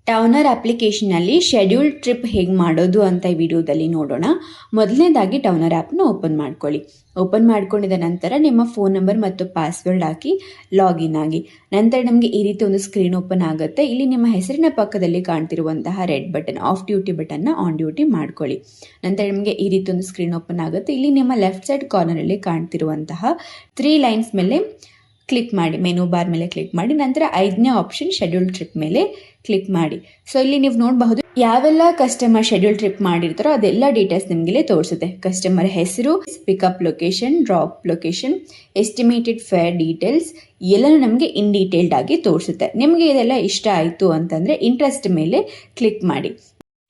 ಟೌನರ್ ಅಪ್ಲಿಕೇಶನಲ್ಲಿ schedule trip ಹೇಗೆ ಮಾಡೋದು ಅಂತ ಈ ವಿಡಿಯೋದಲ್ಲಿ ನೋಡೋಣ. ಮೊದಲನೇದಾಗಿ ಟೌನರ್ ಆ್ಯಪ್ನ ಓಪನ್ ಮಾಡ್ಕೊಳ್ಳಿ. ಓಪನ್ ಮಾಡ್ಕೊಂಡಿದ ನಂತರ ನಿಮ್ಮ ಫೋನ್ ನಂಬರ್ ಮತ್ತು ಪಾಸ್ವರ್ಡ್ ಹಾಕಿ ಲಾಗಿನ್ ಆಗಿ. ನಂತರ ನಮಗೆ ಈ ರೀತಿ ಒಂದು ಸ್ಕ್ರೀನ್ ಓಪನ್ ಆಗುತ್ತೆ. ಇಲ್ಲಿ ನಿಮ್ಮ ಹೆಸರಿನ ಪಕ್ಕದಲ್ಲಿ ಕಾಣ್ತಿರುವಂತಹ ರೆಡ್ ಬಟನ್ ಆಫ್ ಡ್ಯೂಟಿ ಬಟನ್ನ ಆನ್ ಡ್ಯೂಟಿ ಮಾಡ್ಕೊಳ್ಳಿ. ನಂತರ ನಿಮಗೆ ಈ ರೀತಿ ಒಂದು ಸ್ಕ್ರೀನ್ ಓಪನ್ ಆಗುತ್ತೆ. ಇಲ್ಲಿ ನಿಮ್ಮ ಲೆಫ್ಟ್ ಸೈಡ್ ಕಾರ್ನರಲ್ಲಿ ಕಾಣ್ತಿರುವಂತಹ 3 ಲೈನ್ಸ್ ಮೇಲೆ ಕ್ಲಿಕ್ ಮಾಡಿ, ಮೆನು ಬಾರ್ ಮೇಲೆ ಕ್ಲಿಕ್ ಮಾಡಿ. ನಂತರ 5ನೇ ಆಪ್ಷನ್ ಶೆಡ್ಯೂಲ್ ಟ್ರಿಪ್ ಮೇಲೆ ಕ್ಲಿಕ್ ಮಾಡಿ. ಸೊ ಇಲ್ಲಿ ನೀವು ನೋಡಬಹುದು ಯಾವೆಲ್ಲ ಕಸ್ಟಮರ್ ಶೆಡ್ಯೂಲ್ ಟ್ರಿಪ್ ಮಾಡಿರ್ತಾರೋ ಅದೆಲ್ಲ ಡೀಟೇಲ್ಸ್ ನಿಮಗೆ ತೋರಿಸುತ್ತೆ. ಕಸ್ಟಮರ್ ಹೆಸರು, pickup location, drop location, estimated fair details ಎಲ್ಲನೂ ನಮಗೆ ಇನ್ ಡೀಟೇಲ್ಡ್ ಆಗಿ ತೋರಿಸುತ್ತೆ. ನಿಮಗೆ ಇದೆಲ್ಲ ಇಷ್ಟ ಆಯಿತು ಅಂತಂದರೆ ಇಂಟ್ರೆಸ್ಟ್ ಮೇಲೆ ಕ್ಲಿಕ್ ಮಾಡಿ.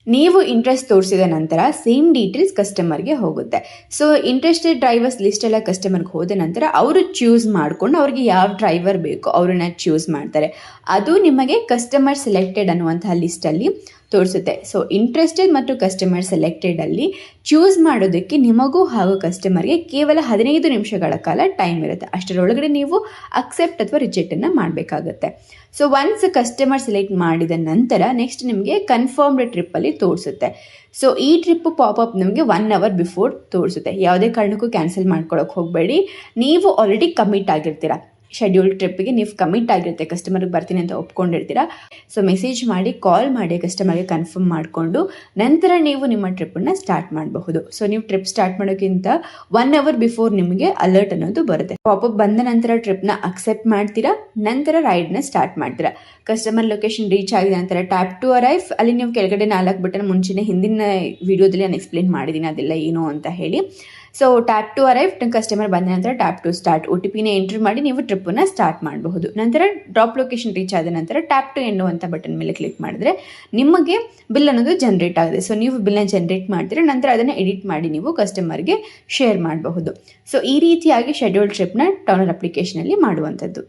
ನೀವು ಇಂಟ್ರೆಸ್ಟ್ ತೋರಿಸಿದ ನಂತರ ಸೇಮ್ ಡೀಟೇಲ್ಸ್ ಕಸ್ಟಮರ್ಗೆ ಹೋಗುತ್ತೆ. ಸೊ ಇಂಟ್ರೆಸ್ಟೆಡ್ ಡ್ರೈವರ್ಸ್ ಲಿಸ್ಟ್ ಎಲ್ಲ ಕಸ್ಟಮರ್ಗೆ ಹೋದ ನಂತರ ಅವರು ಚೂಸ್ ಮಾಡಿಕೊಂಡು ಅವ್ರಿಗೆ ಯಾವ ಡ್ರೈವರ್ ಬೇಕೋ ಅವ್ರನ್ನ ಚೂಸ್ ಮಾಡ್ತಾರೆ. ಅದು ನಿಮಗೆ ಕಸ್ಟಮರ್ ಸೆಲೆಕ್ಟೆಡ್ ಅನ್ನುವಂತಹ ಲಿಸ್ಟಲ್ಲಿ ತೋರಿಸುತ್ತೆ. ಸೊ ಇಂಟ್ರೆಸ್ಟೆಡ್ ಮತ್ತು ಕಸ್ಟಮರ್ ಸೆಲೆಕ್ಟೆಡಲ್ಲಿ ಚೂಸ್ ಮಾಡೋದಕ್ಕೆ ನಿಮಗೂ ಹಾಗೂ ಕಸ್ಟಮರ್ಗೆ ಕೇವಲ 15 ನಿಮಿಷಗಳ ಕಾಲ ಟೈಮ್ ಇರುತ್ತೆ. ಅಷ್ಟರೊಳಗಡೆ ನೀವು ಅಕ್ಸೆಪ್ಟ್ ಅಥವಾ ರಿಜೆಕ್ಟನ್ನು ಮಾಡಬೇಕಾಗತ್ತೆ. ಸೊ ಒನ್ಸ್ ಕಸ್ಟಮರ್ ಸೆಲೆಕ್ಟ್ ಮಾಡಿದ ನಂತರ ನೆಕ್ಸ್ಟ್ ನಿಮಗೆ ಕನ್ಫರ್ಮ್ಡ್ ಟ್ರಿಪ್ಪಲ್ಲಿ ತೋರಿಸುತ್ತೆ. ಸೊ ಈ ಟ್ರಿಪ್ ಪಾಪಪ್ ನಿಮಗೆ 1 ಅವರ್ ಬಿಫೋರ್ ತೋರಿಸುತ್ತೆ. ಯಾವುದೇ ಕಾರಣಕ್ಕೂ ಕ್ಯಾನ್ಸಲ್ ಮಾಡ್ಕೊಳ್ಳೋಕೆ ಹೋಗಬೇಡಿ. ನೀವು ಆಲ್ರೆಡಿ ಕಮಿಟ್ ಆಗಿರ್ತೀರಾ. ಶೆಡ್ಯೂಲ್ ಟ್ರಿಪ್ಗೆ ನೀವು ಕಮಿಟ್ ಆಗಿರುತ್ತೆ, ಕಸ್ಟಮರ್ಗೆ ಬರ್ತೀನಿ ಅಂತ ಒಪ್ಕೊಂಡಿರ್ತೀರಾ. ಸೊ ಮೆಸೇಜ್ ಮಾಡಿ, ಕಾಲ್ ಮಾಡಿ ಕಸ್ಟಮರ್ಗೆ ಕನ್ಫರ್ಮ್ ಮಾಡಿಕೊಂಡು ನಂತರ ನೀವು ನಿಮ್ಮ ಟ್ರಿಪ್ಪನ್ನು ಸ್ಟಾರ್ಟ್ ಮಾಡಬಹುದು. ಸೊ ನೀವು ಟ್ರಿಪ್ ಸ್ಟಾರ್ಟ್ ಮಾಡೋಕ್ಕಿಂತ 1 ಅವರ್ ಬಿಫೋರ್ ನಿಮಗೆ ಅಲರ್ಟ್ ಅನ್ನೋದು ಬರುತ್ತೆ. ಪಾಪಪ್ ಬಂದ ನಂತರ ಟ್ರಿಪ್ನ ಅಕ್ಸೆಪ್ಟ್ ಮಾಡ್ತೀರಾ, ನಂತರ ರೈಡ್ನ ಸ್ಟಾರ್ಟ್ ಮಾಡ್ತೀರಾ. ಕಸ್ಟಮರ್ ಲೊಕೇಶನ್ ರೀಚ್ ಆಗಿದ ನಂತರ ಟ್ಯಾಪ್ ಟು ಅರೈವ್, ಅಲ್ಲಿ ನೀವು ಕೆಳಗಡೆ 4 ಬಟನ್ ಮುಂಚೆನೇ ಹಿಂದಿನ ವಿಡಿಯೋದಲ್ಲಿ ನಾನು ಎಕ್ಸ್ಪ್ಲೇನ್ ಮಾಡಿದ್ದೀನಿ ಅದೆಲ್ಲ ಏನು ಅಂತ ಹೇಳಿ. So tap to arrive, customer ಬಂದ ನಂತರ ಟ್ಯಾಪ್ ಟು ಸ್ಟಾರ್ಟ್, OTPನ ಎಂಟ್ರಿ ಮಾಡಿ ನೀವು ಟ್ರಿಪ್ಪನ್ನು ಸ್ಟಾರ್ಟ್ ಮಾಡಬಹುದು. ನಂತರ ಡ್ರಾಪ್ ಲೊಕೇಶನ್ ರೀಚ್ ಆದ ನಂತರ ಟ್ಯಾಪ್ ಟು ಎಂಡ್ ಅಂತ ಬಟನ್ ಮೇಲೆ ಕ್ಲಿಕ್ ಮಾಡಿದ್ರೆ ನಿಮಗೆ ಬಿಲ್ ಅನ್ನೋದು ಜನರೇಟ್ ಆಗಿದೆ. ಸೊ ನೀವು ಬಿಲ್ನ ಜನರೇಟ್ ಮಾಡ್ತೀರಾ, ನಂತರ ಅದನ್ನು ಎಡಿಟ್ ಮಾಡಿ ನೀವು ಕಸ್ಟಮರ್ಗೆ ಶೇರ್ ಮಾಡಬಹುದು. ಸೊ ಈ ರೀತಿಯಾಗಿ ಶೆಡ್ಯೂಲ್ ಟ್ರಿಪ್ನ ಟೌನರ್ ಅಪ್ಲಿಕೇಶನಲ್ಲಿ ಮಾಡುವಂಥದ್ದು.